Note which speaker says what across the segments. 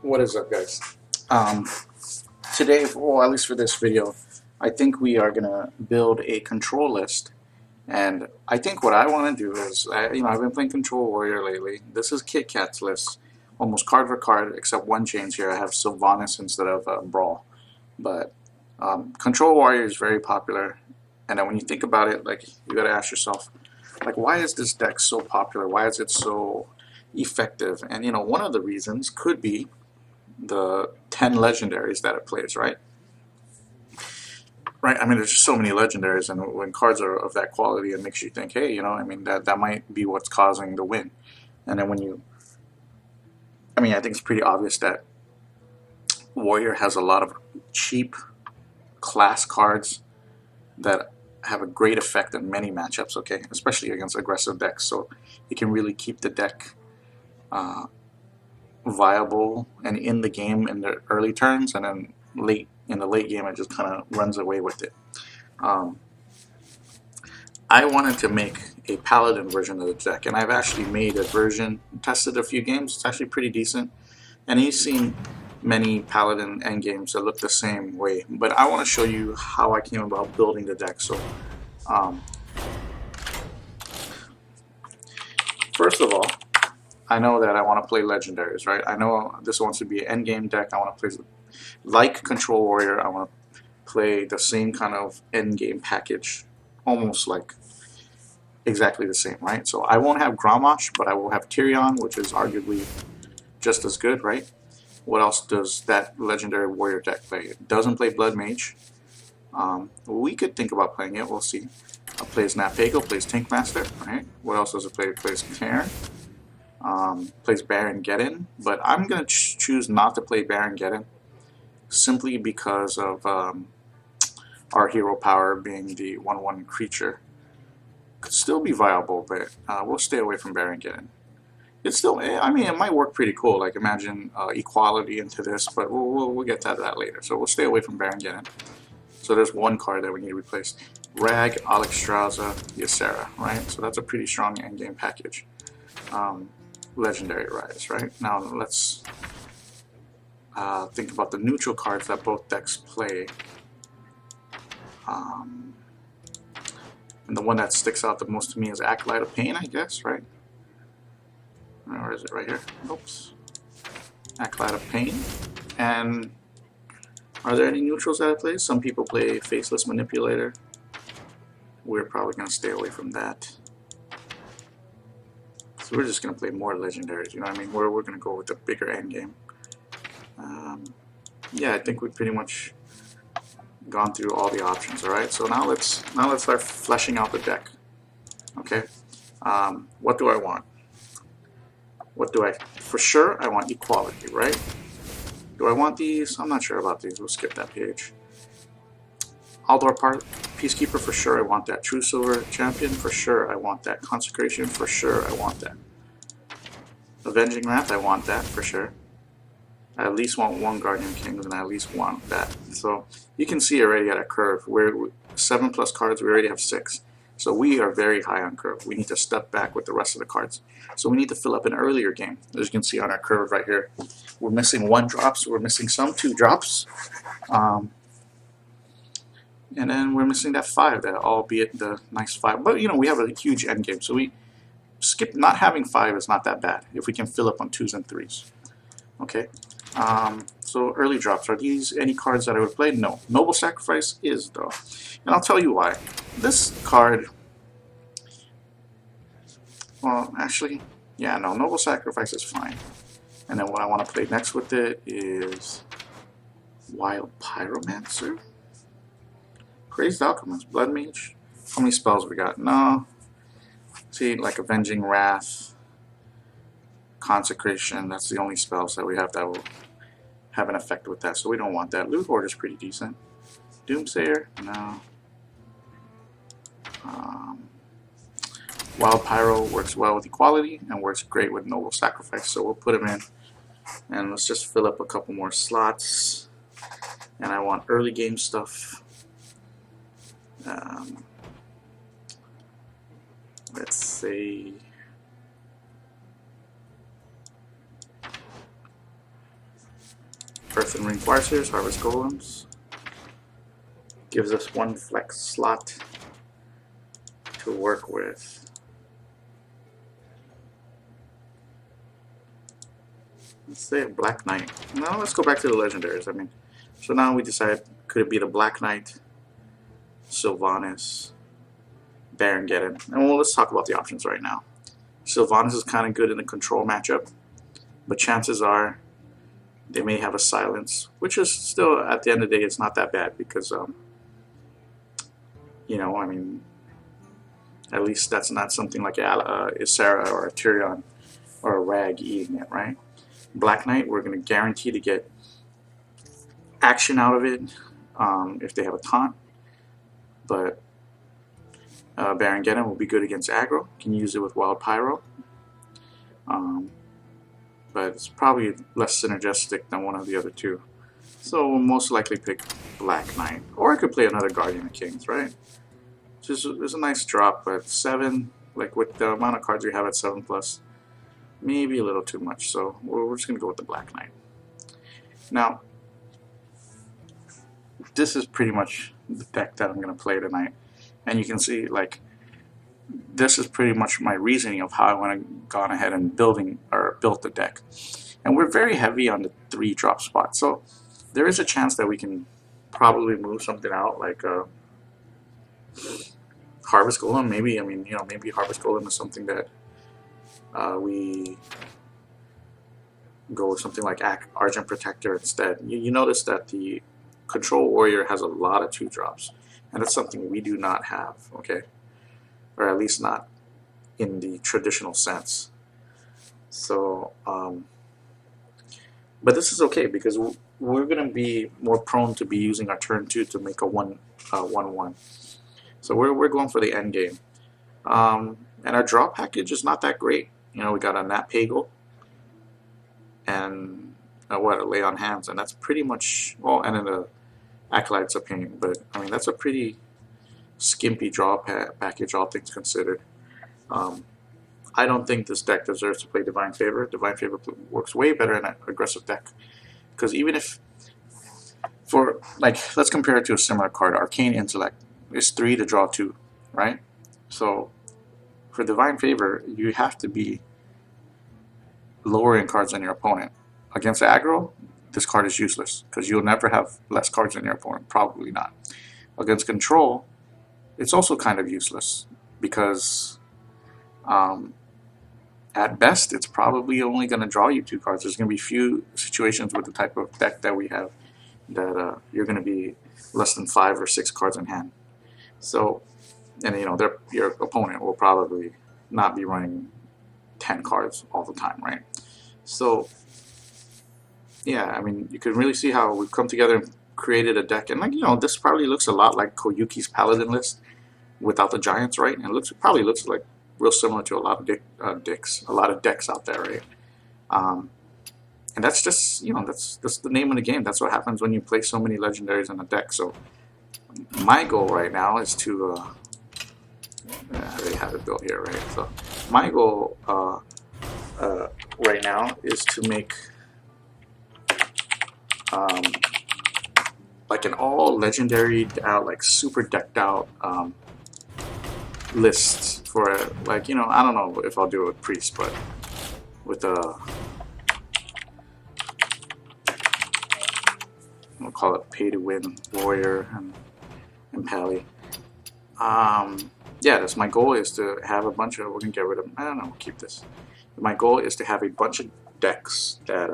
Speaker 1: What is up, guys? Um, Today, well, at least for this video, I think we are gonna build a control list. And I think what I want to do is, I've been playing Control Warrior lately. This is Kit Kat's list, almost card for card, except one change here. I have Sylvanas instead of Brawl. But Control Warrior is very popular, and then when you think about it, like you gotta ask yourself, like, why is this deck so popular? Why is it so effective? And one of the reasons could be the 10 legendaries that it plays, right? Right. I mean, there's just so many legendaries, and when cards are of that quality, it makes you think, hey, I mean, that might be what's causing the win. And then I think it's pretty obvious that Warrior has a lot of cheap class cards that have a great effect in many matchups, okay, especially against aggressive decks. So it can really keep the deck viable and in the game in the early turns, and then in the late game it just kind of runs away with it. I wanted to make a Paladin version of the deck, and I've actually made a version, tested a few games. It's actually pretty decent, and you've seen many Paladin endgames that look the same way, but I want to show you how I came about building the deck. So first of all, I know that I want to play legendaries, right? I know this wants to be an endgame deck. I want to play like Control Warrior. I want to play the same kind of endgame package, almost like exactly the same, right? So I won't have Grommash, but I will have Tyrion, which is arguably just as good, right? What else does that legendary warrior deck play? It doesn't play Blood Mage. We could think about playing it. We'll see. It plays Napago, plays Tankmaster, right? What else does it play? It plays Cairn. Plays Baron Geddon, but I'm going to choose not to play Baron Geddon simply because of our hero power being the 1/1 creature. Could still be viable, but we'll stay away from Baron Geddon. It's still, I mean, it might work pretty cool. Like imagine equality into this, but we'll get to that later. So we'll stay away from Baron Geddon. So there's one card that we need to replace: Rag, Alexstrasza, Ysera, right? So that's a pretty strong endgame package. Legendary Rise, right? Now let's think about the neutral cards that both decks play. And the one that sticks out the most to me is Acolyte of Pain, I guess, right? Or is it right here? Oops. Acolyte of Pain. And are there any neutrals that it plays? Some people play Faceless Manipulator. We're probably going to stay away from that. So we're just going to play more legendaries, you know what I mean? We're going to go with the bigger endgame. Yeah, I think we've pretty much gone through all the options, alright? So now let's start fleshing out the deck. Okay? What do I want? For sure, I want equality, right? Do I want these? I'm not sure about these. We'll skip that page. Aldor Peacekeeper, for sure I want that. True Silver Champion, for sure I want that. Consecration, for sure I want that. Avenging Wrath, I want that, for sure. I at least want one Guardian King, and I at least want that. So you can see already at a curve, we're 7+ cards, we already have 6. So we are very high on curve. We need to step back with the rest of the cards. So we need to fill up an earlier game. As you can see on our curve right here, we're missing 1 drops, we're missing some 2 drops. And then we're missing that 5, that albeit the nice 5. But we have a huge end game, so we skip. Not having 5 is not that bad if we can fill up on 2s and 3s. Okay. So early drops, are these any cards that I would play? No. Noble Sacrifice is, though. And I'll tell you why. This card, well, actually, yeah, no, Noble Sacrifice is fine. And then what I want to play next with it is Wild Pyromancer. Crazed Alchemist, Blood Mage. How many spells we got? No. See, like Avenging Wrath, Consecration, that's the only spells that we have that will have an effect with that, so we don't want that. Loot Horde is pretty decent. Doomsayer? No. Wild Pyro works well with equality and works great with Noble Sacrifice, so we'll put him in. And let's just fill up a couple more slots. And I want early game stuff. Let's say Earth and Ring Quartzers, Harvest Golems. Gives us one flex slot to work with. Let's say a Black Knight. Now let's go back to the legendaries. I mean, so now we decide, could it be the Black Knight, Sylvanas, Baron Geddon? And well, let's talk about the options right now. Sylvanas is kind of good in the control matchup, but chances are they may have a silence, which is still, at the end of the day, it's not that bad because, you know, I mean, at least that's not something like Ysera or a Tyrion or a Rag eating it, right? Black Knight, we're going to guarantee to get action out of it if they have a taunt. But Baron Geddon will be good against aggro. Can use it with Wild Pyro. But it's probably less synergistic than one of the other two. So we'll most likely pick Black Knight. Or I could play another Guardian of Kings, right? It's a nice drop, but 7, like with the amount of cards we have at 7+, maybe a little too much. So we're just going to go with the Black Knight. Now, this is pretty much the deck that I'm going to play tonight. And you can see, like, this is pretty much my reasoning of how I went and gone ahead and built the deck. And we're very heavy on the 3-drop spot. So there is a chance that we can probably move something out, like Harvest Golem. Maybe, I mean, you know, maybe Harvest Golem is something that we go with something like Argent Protector instead. You notice that the Control Warrior has a lot of 2-drops, and that's something we do not have, okay? Or at least not in the traditional sense. So, but this is okay because we're going to be more prone to be using our turn 2 to make a 1/1. So we're going for the end game. And our draw package is not that great. You know, we got a Nat Pagal and a Lay on Hands, and that's pretty much, well, and then the Acolyte's Opinion. But I mean, that's a pretty skimpy draw package, all things considered. I don't think this deck deserves to play Divine Favor. Divine Favor works way better in an aggressive deck, because even if, for, like, let's compare it to a similar card, Arcane Intellect is 3 to draw 2, right? So for Divine Favor, you have to be lowering cards on your opponent. Against aggro, this card is useless, because you'll never have less cards than your opponent, probably not. Against control, it's also kind of useless, because at best, it's probably only going to draw you 2 cards. There's going to be few situations with the type of deck that we have that you're going to be less than 5 or 6 cards in hand. So, and you know, your opponent will probably not be running 10 cards all the time, right? So, yeah, I mean, you can really see how we've come together and created a deck. And, like, you know, this probably looks a lot like Koyuki's Paladin list without the Giants, right? And it probably looks like real similar to a lot of decks out there, right? And that's just, you know, that's the name of the game. That's what happens when you play so many legendaries in a deck. So my goal right now is to I already have it built here, right? So my goal right now is to make like an all legendary like super decked out list for like, you know, I don't know if I'll do it with Priest, but with we'll call it pay-to-win Warrior and Pally. Yeah, that's my goal, is to have a bunch of, we're gonna get rid of, I don't know, we'll keep this. My goal is to have a bunch of decks that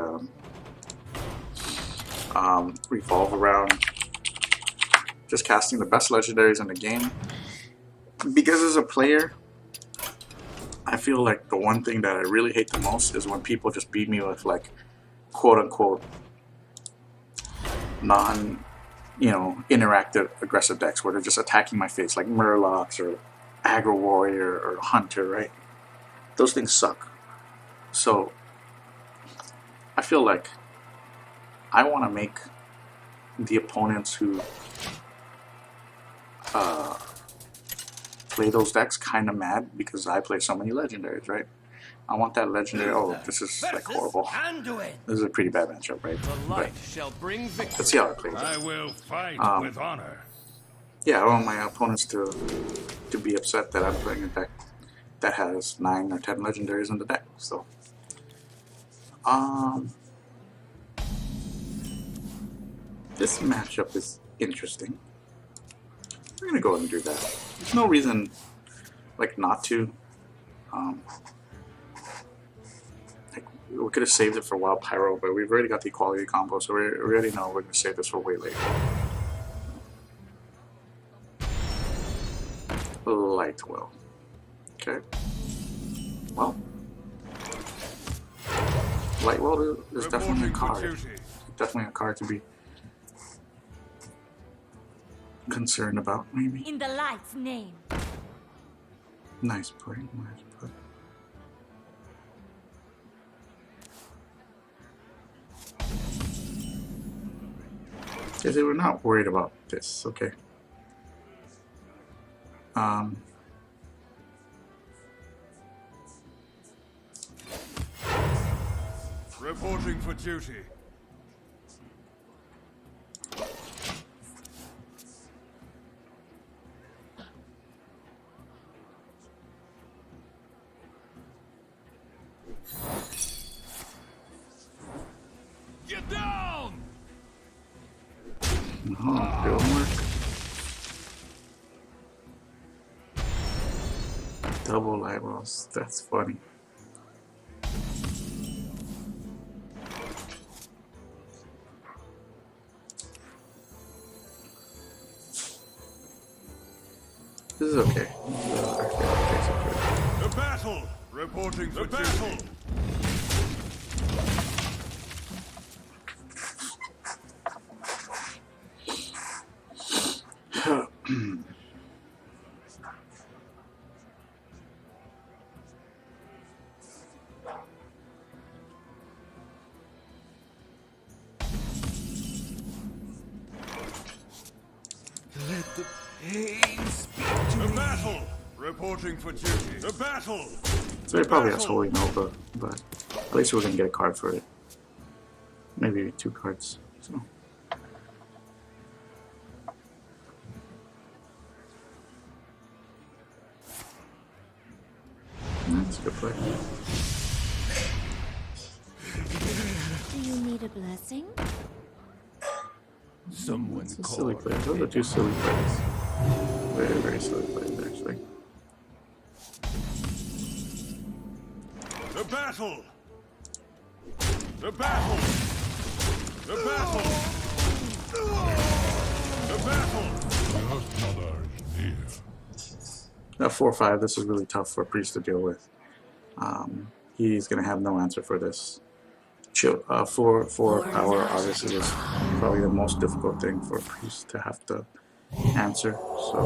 Speaker 1: revolve around just casting the best legendaries in the game. Because as a player, I feel like the one thing that I really hate the most is when people just beat me with, like, quote-unquote interactive aggressive decks where they're just attacking my face, like Murlocs or Aggro Warrior or Hunter, right? Those things suck. So I feel like I want to make the opponents who play those decks kind of mad because I play so many legendaries, right? I want that legendary. Oh, this is like horrible. This is a pretty bad matchup, right? But let's see how it plays.
Speaker 2: I will fight with honor.
Speaker 1: Yeah, I want my opponents to be upset that I'm playing a deck that has 9 or 10 legendaries in the deck. So, this matchup is interesting. We're gonna go ahead and do that. There's no reason, like, not to. Like, we could have saved it for Wild Pyro, but we've already got the equality combo, so we already know we're gonna save this for way later. Light will. Okay. Well, Light will is definitely a card. Definitely a card to be concerned about, maybe.
Speaker 3: In the light's name.
Speaker 1: Nice play. Nice play. Okay, so we're not worried about this. Okay.
Speaker 2: Reporting for duty. Get down!
Speaker 1: Oh, don't work. Double eyeballs. That's funny. This is okay.
Speaker 2: The battle! Reporting for battle! Let the pain speak to me. The battle! Reporting for duty. The battle!
Speaker 1: So he probably has Holy Nova, but at least we're gonna get a card for it. Maybe 2 cards. So. That's a good play.
Speaker 3: Do you need a blessing?
Speaker 2: Someone
Speaker 1: It's a silly play. Those are 2 silly plays. Very, very silly plays, actually.
Speaker 2: The battle! The battle! The battle! The battle! Mother is near.
Speaker 1: At 4/5, this is really tough for Priest to deal with. He's gonna have no answer for this. 4 power obviously is probably the most difficult thing for a Priest to have to answer. So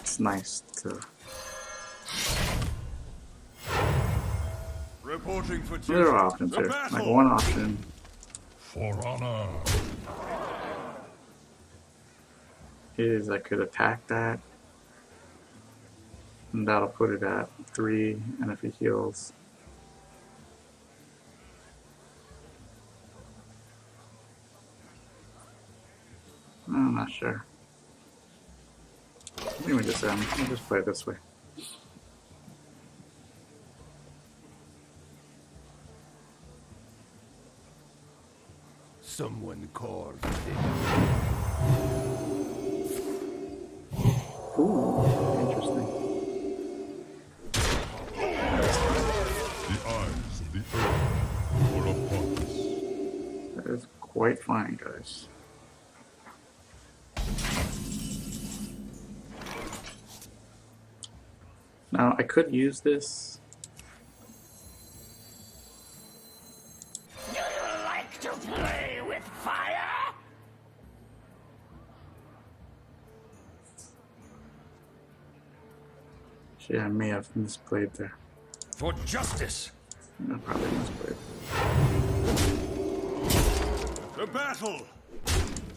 Speaker 1: it's nice to.
Speaker 2: Reporting for
Speaker 1: There are options here. Like one option.
Speaker 2: For honor.
Speaker 1: Is I could attack that, and that'll put it at 3, and if he heals, I'm not sure. Let me just play it this way.
Speaker 2: Someone carved
Speaker 1: Ooh, interesting.
Speaker 2: the eyes of the earth were upon us.
Speaker 1: That is quite fine, guys. Now, I could use this.
Speaker 2: Do you like to play with fire?
Speaker 1: Actually, I may have misplayed there.
Speaker 2: For justice.
Speaker 1: I probably misplayed.
Speaker 2: The battle.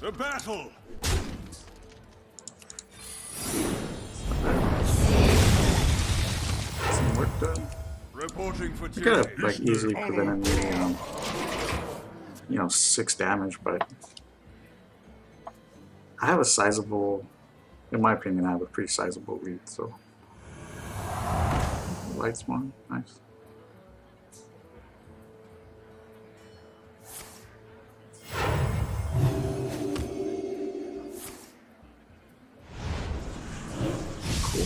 Speaker 2: The battle.
Speaker 1: Not work done.
Speaker 2: Reporting for
Speaker 1: I
Speaker 2: duty.
Speaker 1: could have like easily prevented me, you know, 6 damage, but I have a sizable, in my opinion, I have a pretty sizable lead, so. Lights one, nice. Cool.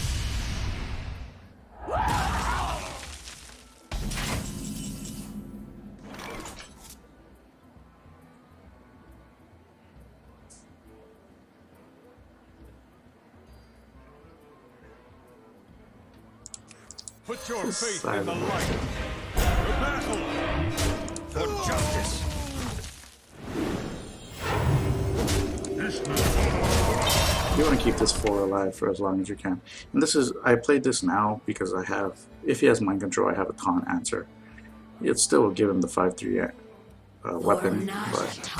Speaker 2: Put your
Speaker 1: This
Speaker 2: faith
Speaker 1: side
Speaker 2: in the
Speaker 1: of it.
Speaker 2: light. The battle for justice.
Speaker 1: You want to keep this 4 alive for as long as you can. And this is, I played this now because I have, if he has mind control, I have a taunt answer. It still will give him the 5/3 weapon, but,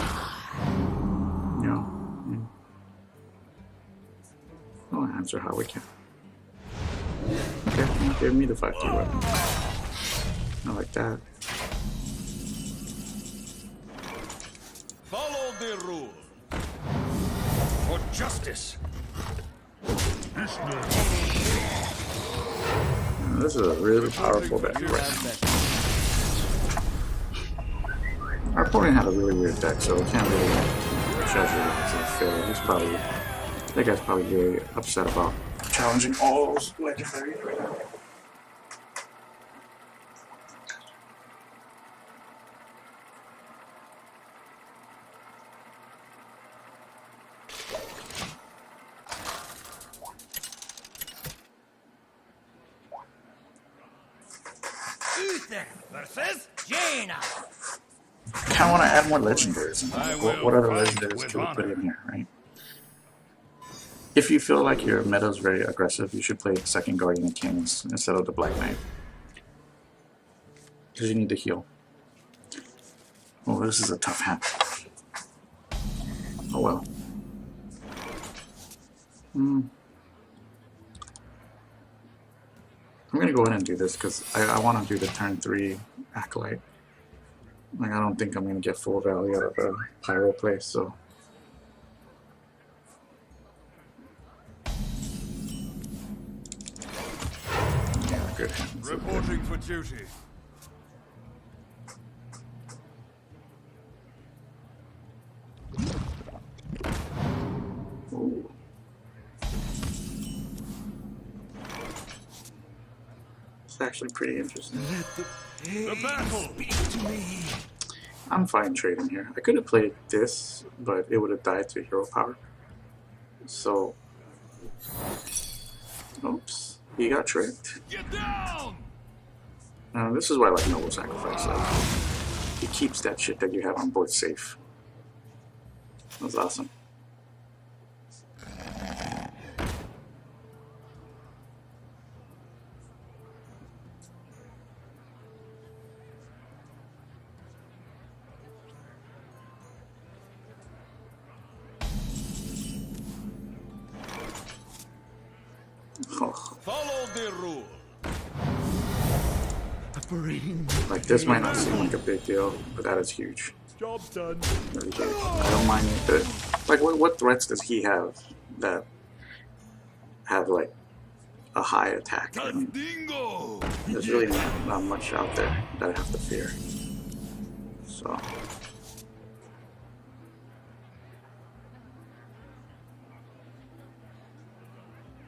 Speaker 1: you know, I'll answer how we can. Okay, give me the 5/3 weapon. I like that.
Speaker 2: Follow the rule. For justice.
Speaker 1: This is a really powerful deck right now. Our opponent had a really weird deck, so we can't really judge it as a failure. He's probably, that guy's probably very upset about challenging all those legendaries right now.
Speaker 2: Uther versus Jaina.
Speaker 1: I kind of want to add more legendaries. What other
Speaker 2: fight
Speaker 1: legendaries
Speaker 2: with
Speaker 1: can we put
Speaker 2: honor.
Speaker 1: in here, right? If you feel like your meta is very aggressive, you should play the second Guardian of Kings instead of the Black Knight. Because you need to heal. Oh, this is a tough hand. Oh well. I'm gonna go ahead and do this because I want to do the turn 3 Acolyte. Like, I don't think I'm gonna get full value out of the Pyro play, so. Yeah, good hands.
Speaker 2: Reporting for duty.
Speaker 1: Ooh. It's actually pretty interesting.
Speaker 2: The battle.
Speaker 1: I'm fine trading here. I could have played this, but it would have died to hero power. So, oops, he got tricked.
Speaker 2: Get down.
Speaker 1: This is why I like Noble Sacrifice. Like, he keeps that shit that you have on board safe. That's awesome. Oh,
Speaker 2: Follow the rule.
Speaker 1: like, this might not seem like a big deal, but that is huge.
Speaker 2: Job's done.
Speaker 1: Really huge. I don't mind it. But, like, what threats does he have that have, like, a high attack? I mean,
Speaker 2: Dingo.
Speaker 1: there's really not much out there that I have to fear. So.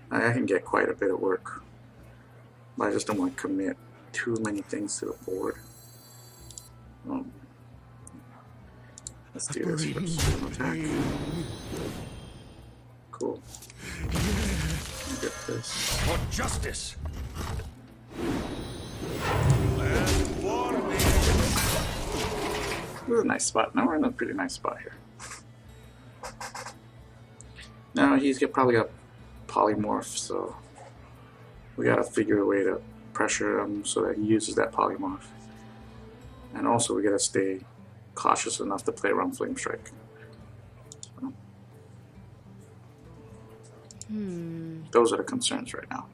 Speaker 1: I can get quite a bit of work. But I just don't want to commit too many things to the board. Let's do this first. Attack. Cool. Get this.
Speaker 2: For justice. And warning.
Speaker 1: This is a nice spot. Now we're in a pretty nice spot here. Now he's probably got polymorph, so we gotta figure a way to pressure him so that he uses that polymorph. And also we gotta stay cautious enough to play around Flame Strike. So, those are the concerns right now.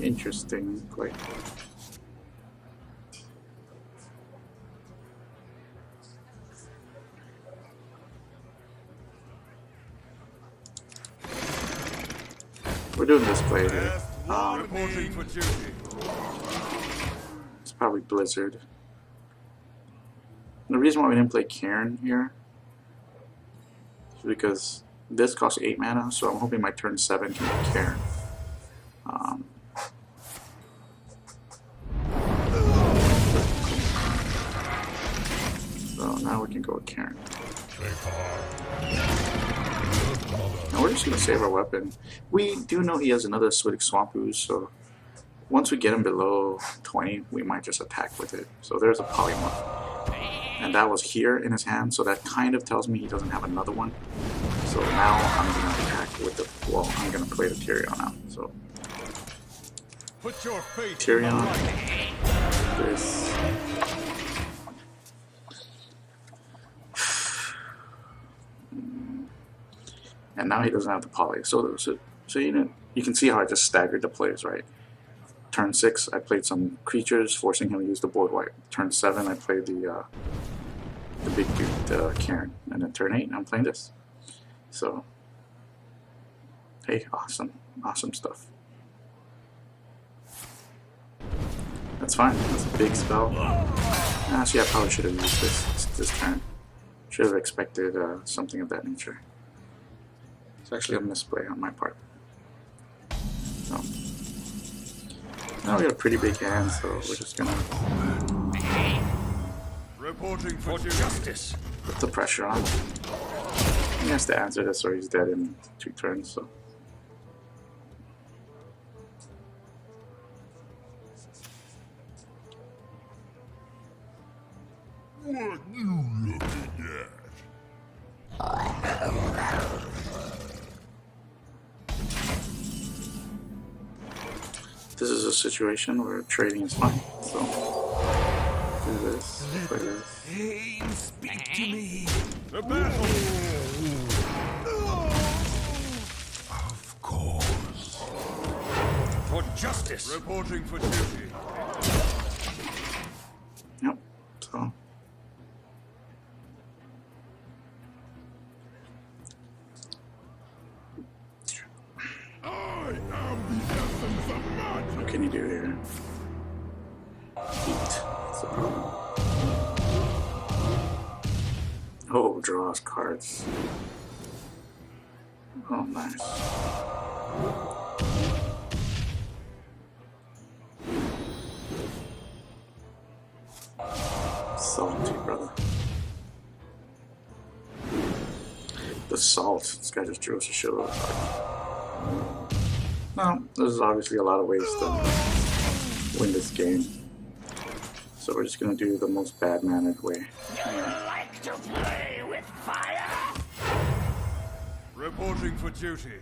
Speaker 1: interesting play. We're doing this play here.
Speaker 2: Reporting for duty.
Speaker 1: It's probably Blizzard. The reason why we didn't play Cairn here is because this costs 8 mana, so I'm hoping my turn 7 can be Cairn. So now we can go with Cairn. Now we're just going to save our weapon. We do know he has another Acidic Swamp Ooze, so once we get him below 20, we might just attack with it. So there's a Polymorph. And that was here in his hand, so that kind of tells me he doesn't have another one. So now I'm going to attack with the... Well, I'm going to play the Tyrion out. So
Speaker 2: Put your faith
Speaker 1: Tyrion, this... And now he doesn't have the poly. So you know, you can see how I just staggered the plays, right? Turn 6, I played some creatures, forcing him to use the board wipe. Turn 7, I played the big dude, the Cairn. And then turn 8, I'm playing this. So, hey, awesome stuff. That's fine. That's a big spell. Actually, I probably should have used this turn. Should have expected something of that nature. It's actually a misplay on my part. So, now we got a pretty big hand, so we're just gonna
Speaker 2: reporting for justice.
Speaker 1: Put the pressure on. He has to answer this or he's dead in 2 turns, so.
Speaker 2: What you looking at?
Speaker 1: This is a situation where trading is fine, so do this, play this.
Speaker 2: Pain, speak to me. The battle. Of course. For justice. Reporting for duty.
Speaker 1: Yep, so. What can you do here? Heat. That's the problem. Oh, draws cards. Oh, nice. Salty, brother. The salt. This guy just drew us a shitload of cards. Well, there's obviously a lot of ways to win this game. So we're just going to do the most bad-mannered way.
Speaker 2: Like to play with fire? Reporting for duty.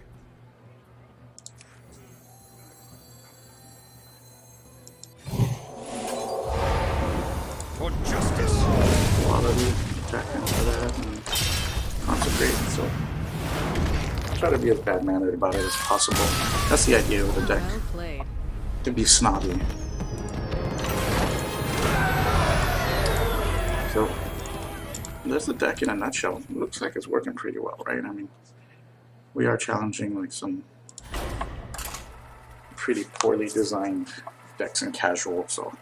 Speaker 2: For justice.
Speaker 1: A lot of you attack into that and concentrate, so try to be as bad-mannered about it as possible. That's the idea of the deck.
Speaker 4: Well played.
Speaker 1: To be snobby. So there's the deck in a nutshell. It looks like it's working pretty well, right? I mean, we are challenging like some pretty poorly designed decks in casual, so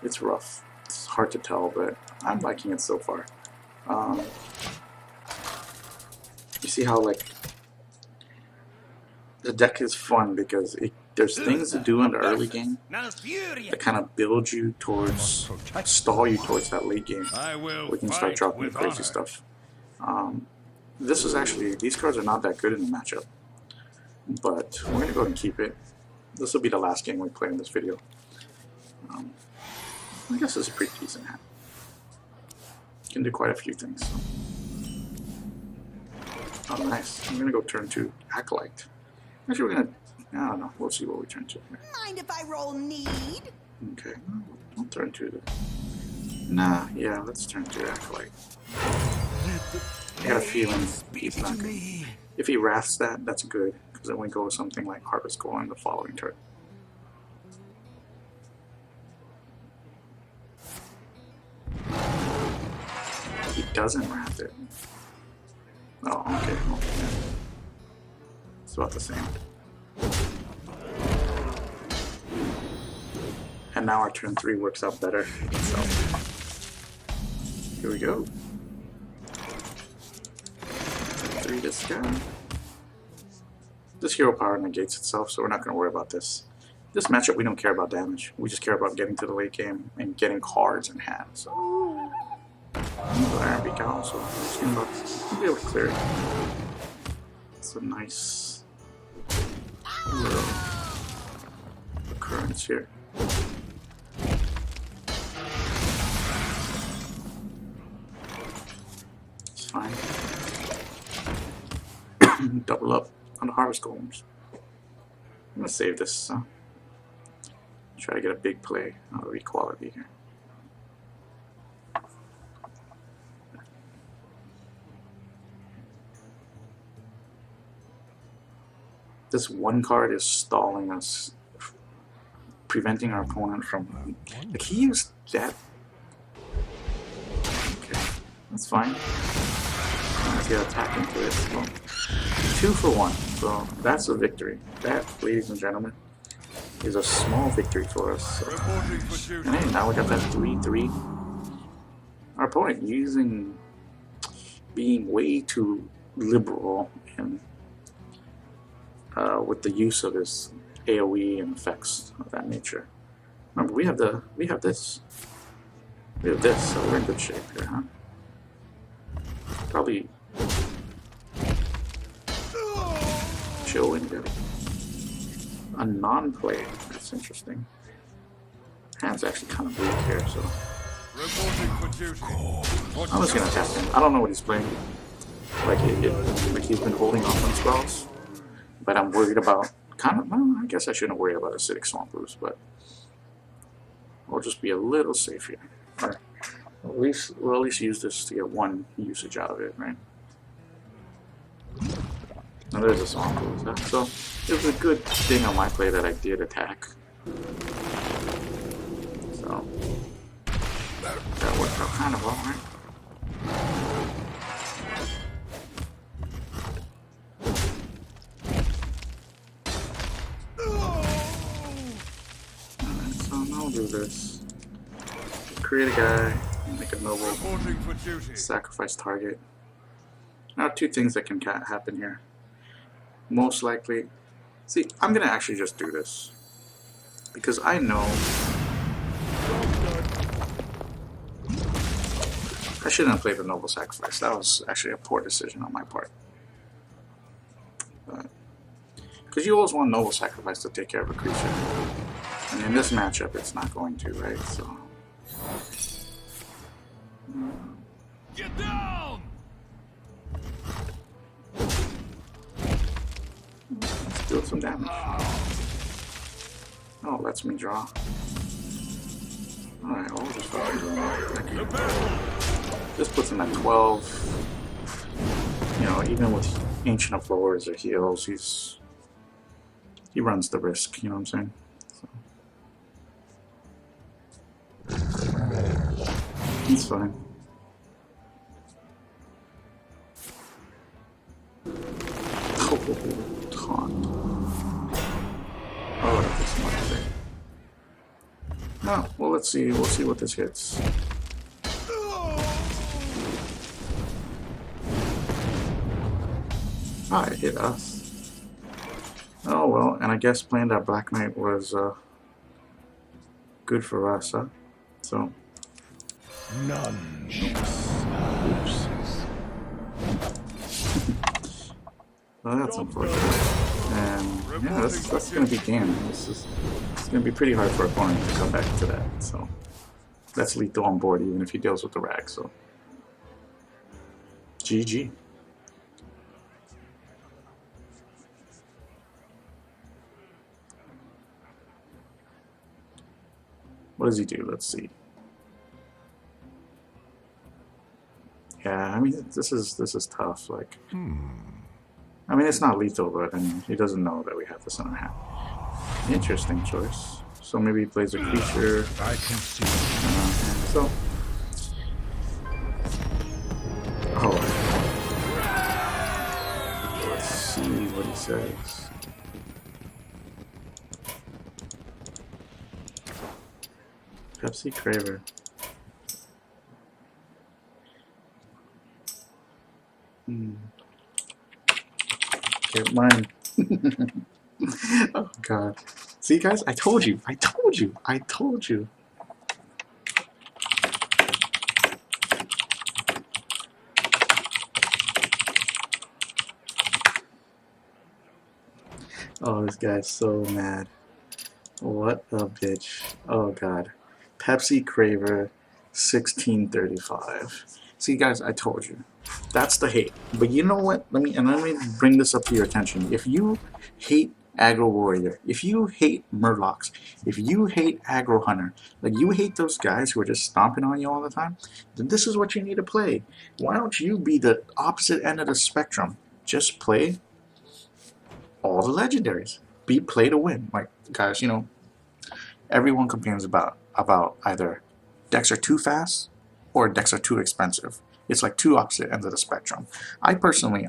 Speaker 1: it's rough. It's hard to tell, but I'm liking it so far. You see how like the deck is fun because there's things to do in the early game that kind of build you towards, stall you towards that late game. We can start dropping crazy stuff. This is actually, these cards are not that good in the matchup, but we're going to go ahead and keep it. This will be the last game we play in this video. I guess it's a pretty decent hand. Can do quite a few things. So. Oh, nice. I'm going to go turn 2 Acolyte. Actually, we're going to, I don't know, we'll see what we turn to.
Speaker 5: Mind if I roll need?
Speaker 1: Okay, I'll turn 2 Nah, yeah, let's turn 2 Acolyte. I got a feeling he's not good. If he wraths that, that's good, because then we go with something like Harvest Goal on the following turn. doesn't wrath it. Oh, okay. Well, yeah. It's about the same. And now our turn 3 works out better. So here we go. 3 this guy. This hero power negates itself, so we're not going to worry about this. This matchup, we don't care about damage. We just care about getting to the late game and getting cards in hand. So, Iron Beak out, so we'll be able to clear it. It's a nice little occurrence here. It's fine. Double up on the harvest golems. I'm gonna save this. Try to get a big play out of equality here. This one card is stalling us, preventing our opponent from. Like, he used that. Okay, that's fine. Let's get attack into this. Well, 2 for 1. So that's a victory. That, ladies and gentlemen, is a small victory for us. And hey, now we got that 3/3. Our opponent being way too liberal and with the use of his AOE and effects of that nature. Remember, we have this. We have this, so we're in good shape here, huh? Probably chill and get a non-play. That's interesting. Hand's actually kind of weak here, so I'm just gonna test him. I don't know what he's playing. Like he's been holding off on spells, but I'm worried about well, I guess I shouldn't worry about acidic swamp boost, but we'll just be a little safe here. Or we'll at least use this to get 1 usage out of it, right? Now there's a swamp boost, so it was a good thing on my play that I did attack. So that worked out kind of well, right? Alright, so now we'll do this. Create a guy, make a noble, sacrifice target. Now 2 things that can happen here. Most likely, see, I'm gonna actually just do this because I know I shouldn't have played the noble sacrifice. That was actually a poor decision on my part. Because you always want noble sacrifice to take care of a creature, and in this matchup, it's not going to, right? So.
Speaker 2: Get down!
Speaker 1: Let's deal some damage. Oh, lets me draw. Alright, I'll just fucking draw. This puts him at 12. You know, even with Ancient of Lords or heals, he runs the risk, you know what I'm saying? So. It's fine. Taunt. Oh, that's not fair. Oh, well, let's see. We'll see what this hits. Ah, it hit us. Oh, well, and I guess playing that Black Knight was good for us, huh? So.
Speaker 2: None.
Speaker 1: Oops. Well, that's unfortunate. And yeah, that's going to be game. It's going to be pretty hard for opponent to come back to that. So that's lethal on board, even if he deals with the rag. So GG. What does he do? Let's see. Yeah, I mean, this is tough. Like. I mean, it's not lethal, but I mean, he doesn't know that we have this in our hand. Interesting choice. So maybe he plays a creature.
Speaker 2: I can see.
Speaker 1: So says. Pepsi Craver. Okay, mine. Oh god. See guys, I told you. I told you. I told you. Oh, this guy's so mad. What a bitch. Oh god. Pepsi Craver 1635. See guys, I told you. That's the hate. But you know what? Let me bring this up to your attention. If you hate Aggro Warrior, if you hate Murlocs, if you hate Aggro Hunter, like you hate those guys who are just stomping on you all the time, then this is what you need to play. Why don't you be the opposite end of the spectrum? Just play all the legendaries. Play to win. Like guys, you know, everyone complains about either decks are too fast or decks are too expensive. It's like two opposite ends of the spectrum. I personally,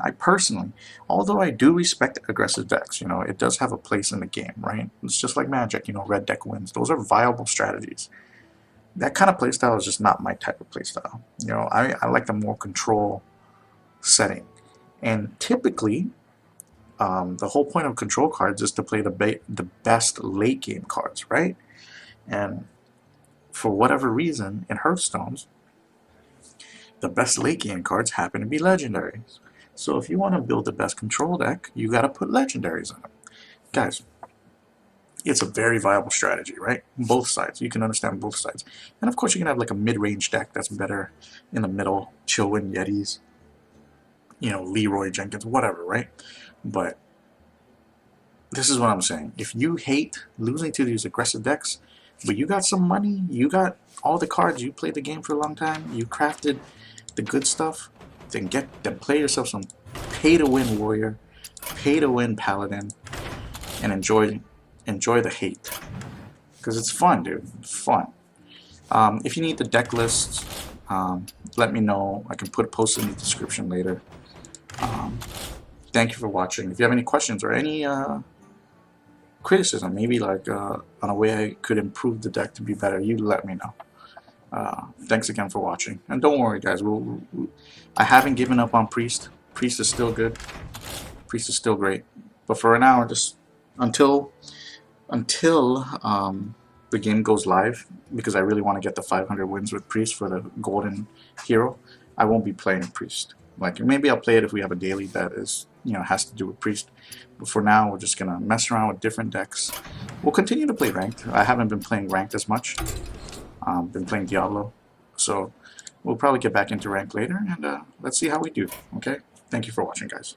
Speaker 1: although I do respect aggressive decks, you know, it does have a place in the game, right? It's just like Magic, you know, red deck wins. Those are viable strategies. That kind of playstyle is just not my type of playstyle. You know, I like the more control setting. And typically, the whole point of control cards is to play the best late game cards, right? And for whatever reason, in Hearthstones, the best late game cards happen to be legendaries. So if you want to build the best control deck, you got to put legendaries in it. Guys, it's a very viable strategy, right? Both sides. You can understand both sides. And of course you can have like a mid-range deck that's better in the middle. Chillwin Yetis, you know, Leroy Jenkins, whatever, right? But this is what I'm saying. If you hate losing to these aggressive decks, but you got some money, you got all the cards, you played the game for a long time, you crafted the good stuff, then play yourself some pay-to-win Warrior, pay-to-win Paladin, and enjoy the hate. Because it's fun, dude. It's fun. If you need the deck lists, let me know. I can post it in the description later. Thank you for watching. If you have any questions or any criticism, maybe like on a way I could improve the deck to be better, you let me know. Thanks again for watching, and don't worry guys, I haven't given up on Priest. Priest is still good. Priest is still great, but for now, just until the game goes live, because I really want to get the 500 wins with Priest for the golden hero, I won't be playing Priest. Like maybe I'll play it if we have a daily that is, you know, has to do with Priest. But for now, we're just gonna mess around with different decks. We'll continue to play ranked. I haven't been playing ranked as much. Been playing Diablo, so we'll probably get back into rank later, and let's see how we do. Okay, thank you for watching, guys.